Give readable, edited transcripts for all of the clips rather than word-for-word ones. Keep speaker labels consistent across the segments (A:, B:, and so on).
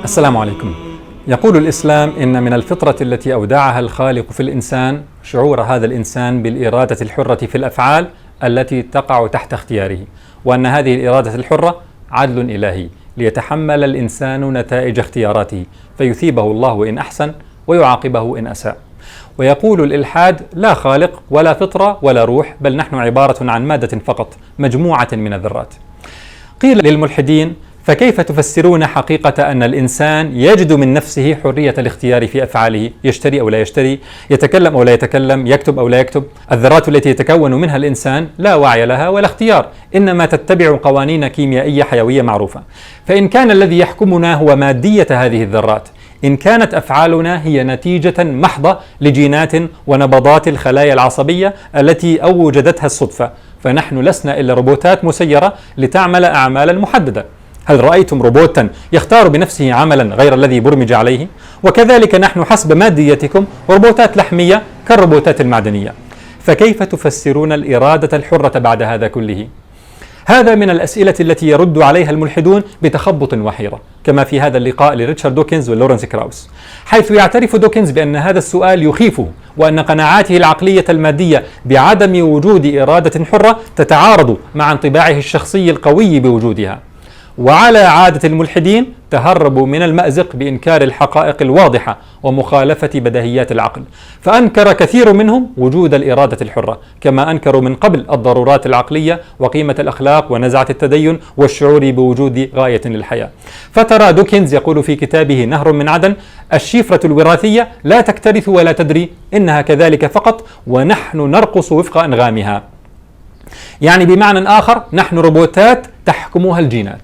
A: السلام عليكم. يقول الإسلام إن من الفطرة التي أودعها الخالق في الإنسان شعور هذا الإنسان بالإرادة الحرة في الأفعال التي تقع تحت اختياره، وأن هذه الإرادة الحرة عدل إلهي ليتحمل الإنسان نتائج اختياراته فيثيبه الله إن أحسن ويعاقبه إن أساء. ويقول الإلحاد لا خالق ولا فطرة ولا روح، بل نحن عبارة عن مادة فقط مجموعة من الذرات. قيل للملحدين: فكيف تفسرون حقيقة أن الإنسان يجد من نفسه حرية الاختيار في أفعاله، يشتري أو لا يشتري، يتكلم أو لا يتكلم، يكتب أو لا يكتب؟ الذرات التي يتكون منها الإنسان لا وعي لها ولا اختيار، إنما تتبع قوانين كيميائية حيوية معروفة. فإن كان الذي يحكمنا هو مادية هذه الذرات، إن كانت أفعالنا هي نتيجة محضة لجينات ونبضات الخلايا العصبية التي أوجدتها الصدفة، فنحن لسنا إلا روبوتات مسيرة لتعمل أعمالا محددة. هل رأيتم روبوتا يختار بنفسه عملا غير الذي برمج عليه؟ وكذلك نحن حسب ماديتكم روبوتات لحمية كالروبوتات المعدنية. فكيف تفسرون الإرادة الحرة بعد هذا كله؟ هذا من الأسئلة التي يرد عليها الملحدون بتخبط وحيرة، كما في هذا اللقاء لريتشارد دوكنز ولورنس كراوس، حيث يعترف دوكنز بأن هذا السؤال يخيفه، وأن قناعاته العقلية المادية بعدم وجود إرادة حرة تتعارض مع انطباعه الشخصي القوي بوجودها. وعلى عادة الملحدين تهربوا من المأزق بإنكار الحقائق الواضحة ومخالفة بديهيات العقل، فأنكر كثير منهم وجود الإرادة الحرة، كما أنكروا من قبل الضرورات العقلية وقيمة الأخلاق ونزعة التدين والشعور بوجود غاية للحياة. فترى دوكنز يقول في كتابه نهر من عدن: الشفرة الوراثية لا تكترث ولا تدري، إنها كذلك فقط ونحن نرقص وفق أنغامها. يعني بمعنى آخر نحن روبوتات تحكمها الجينات.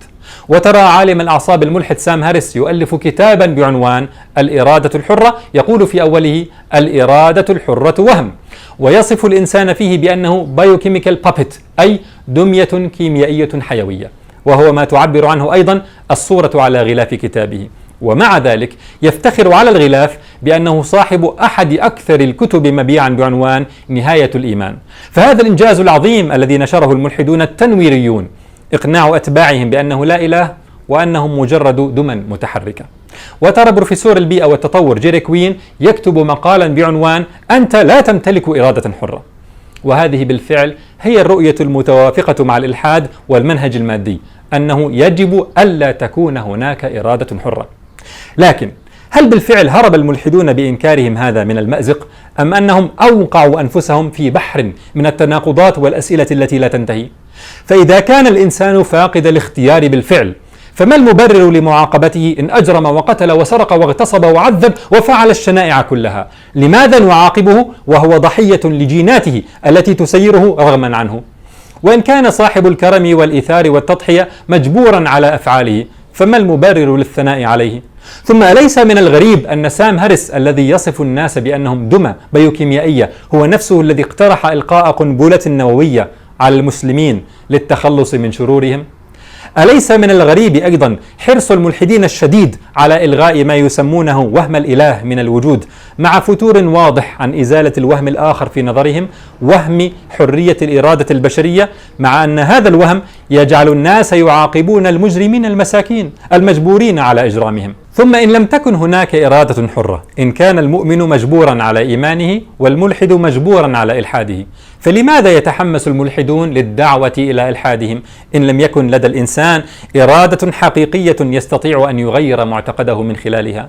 A: وترى عالم الأعصاب الملحد سام هاريس يؤلف كتابا بعنوان الإرادة الحرة، يقول في أوله: الإرادة الحرة وهم، ويصف الإنسان فيه بأنه بايوكيميكال بابت، أي دمية كيميائية حيوية، وهو ما تعبر عنه أيضا الصورة على غلاف كتابه. ومع ذلك يفتخر على الغلاف بأنه صاحب أحد أكثر الكتب مبيعا بعنوان نهاية الإيمان. فهذا الإنجاز العظيم الذي نشره الملحدون التنويريون إقناع أتباعهم بأنه لا إله وأنهم مجرد دمى متحركة. وترى بروفيسور البيئة والتطور جيري كوين يكتب مقالا بعنوان أنت لا تمتلك إرادة حرة. وهذه بالفعل هي الرؤية المتوافقة مع الإلحاد والمنهج المادي، أنه يجب ألا تكون هناك إرادة حرة. لكن هل بالفعل هرب الملحدون بإنكارهم هذا من المأزق، أم أنهم أوقعوا أنفسهم في بحر من التناقضات والأسئلة التي لا تنتهي؟ فإذا كان الإنسان فاقد الاختيار بالفعل، فما المبرر لمعاقبته إن أجرم وقتل وسرق واغتصب وعذب وفعل الشنائع كلها؟ لماذا نعاقبه وهو ضحية لجيناته التي تسيره رغما عنه؟ وإن كان صاحب الكرم والإيثار والتضحية مجبورا على أفعاله، فما المبرر للثناء عليه؟ ثم أليس من الغريب أن سام هاريس الذي يصف الناس بأنهم دمى بيوكيميائية هو نفسه الذي اقترح إلقاء قنبلة نووية على المسلمين للتخلص من شرورهم؟ أليس من الغريب أيضا حرص الملحدين الشديد على إلغاء ما يسمونه وهم الإله من الوجود، مع فتور واضح عن إزالة الوهم الآخر في نظرهم، وهم حرية الإرادة البشرية، مع أن هذا الوهم يجعل الناس يعاقبون المجرمين المساكين المجبورين على إجرامهم؟ ثم إن لم تكن هناك إرادة حرة، إن كان المؤمن مجبورا على إيمانه والملحد مجبورا على إلحاده، فلماذا يتحمس الملحدون للدعوة إلى إلحادهم إن لم يكن لدى الإنسان إرادة حقيقية يستطيع أن يغير معتقده من خلالها؟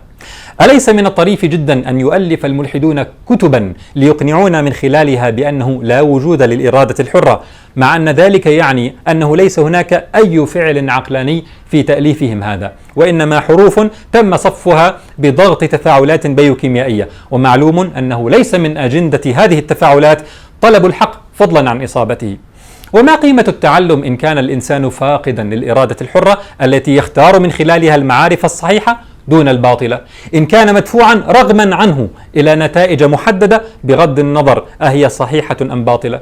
A: أليس من الطريف جدا أن يؤلف الملحدون كتبا ليقنعونا من خلالها بأنه لا وجود للإرادة الحرة، مع أن ذلك يعني أنه ليس هناك أي فعل عقلاني في تأليفهم هذا، وإنما حروف تم صفها بضغط تفاعلات بيوكيميائية، ومعلوم أنه ليس من أجندة هذه التفاعلات طلب الحق فضلا عن إصابته. وما قيمة التعلم إن كان الإنسان فاقدا للإرادة الحرة التي يختار من خلالها المعارف الصحيحة دون الباطلة، إن كان مدفوعا رغما عنه إلى نتائج محددة بغض النظر أهي صحيحة أم باطلة؟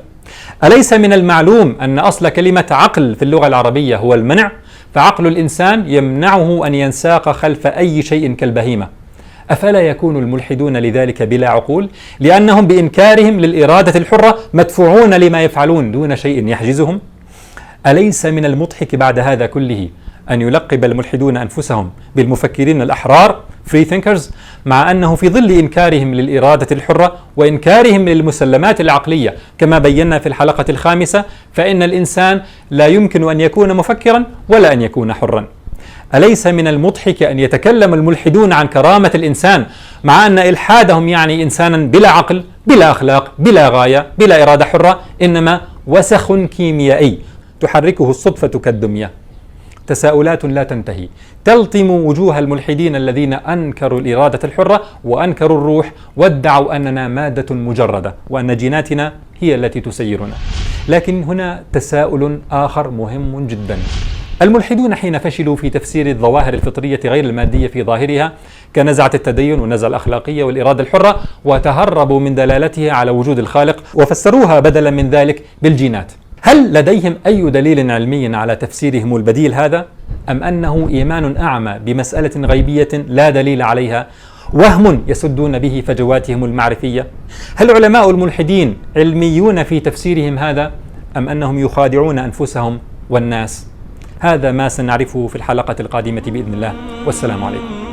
A: أليس من المعلوم أن أصل كلمة عقل في اللغة العربية هو المنع؟ فعقل الإنسان يمنعه أن ينساق خلف أي شيء كالبهيمة. أفلا يكون الملحدون لذلك بلا عقول، لأنهم بإنكارهم للإرادة الحرة مدفوعون لما يفعلون دون شيء يحجزهم؟ أليس من المضحك بعد هذا كله أن يلقب الملحدون أنفسهم بالمفكرين الأحرار free thinkers، مع أنه في ظل إنكارهم للإرادة الحرة وإنكارهم للمسلمات العقلية كما بينا في الحلقة الخامسة، فإن الإنسان لا يمكن أن يكون مفكرا ولا أن يكون حرا. أليس من المضحك أن يتكلم الملحدون عن كرامة الإنسان مع أن إلحادهم يعني إنسانا بلا عقل، بلا أخلاق، بلا غاية، بلا إرادة حرة، إنما وسخ كيميائي تحركه الصدفة كالدمية. تساؤلات لا تنتهي تلطم وجوه الملحدين الذين أنكروا الإرادة الحرة وأنكروا الروح وادعوا أننا مادة مجردة وأن جيناتنا هي التي تسيرنا. لكن هنا تساؤل آخر مهم جدا. الملحدون حين فشلوا في تفسير الظواهر الفطرية غير المادية في ظاهرها كنزعة التدين والنزعة الأخلاقية والإرادة الحرة وتهربوا من دلالتها على وجود الخالق وفسروها بدلا من ذلك بالجينات، هل لديهم أي دليل علمي على تفسيرهم البديل هذا؟ أم أنه إيمان أعمى بمسألة غيبية لا دليل عليها، وهم يسدون به فجواتهم المعرفية؟ هل علماء الملحدين علميون في تفسيرهم هذا أم أنهم يخادعون أنفسهم والناس؟ هذا ما سنعرفه في الحلقة القادمة بإذن الله، والسلام عليكم.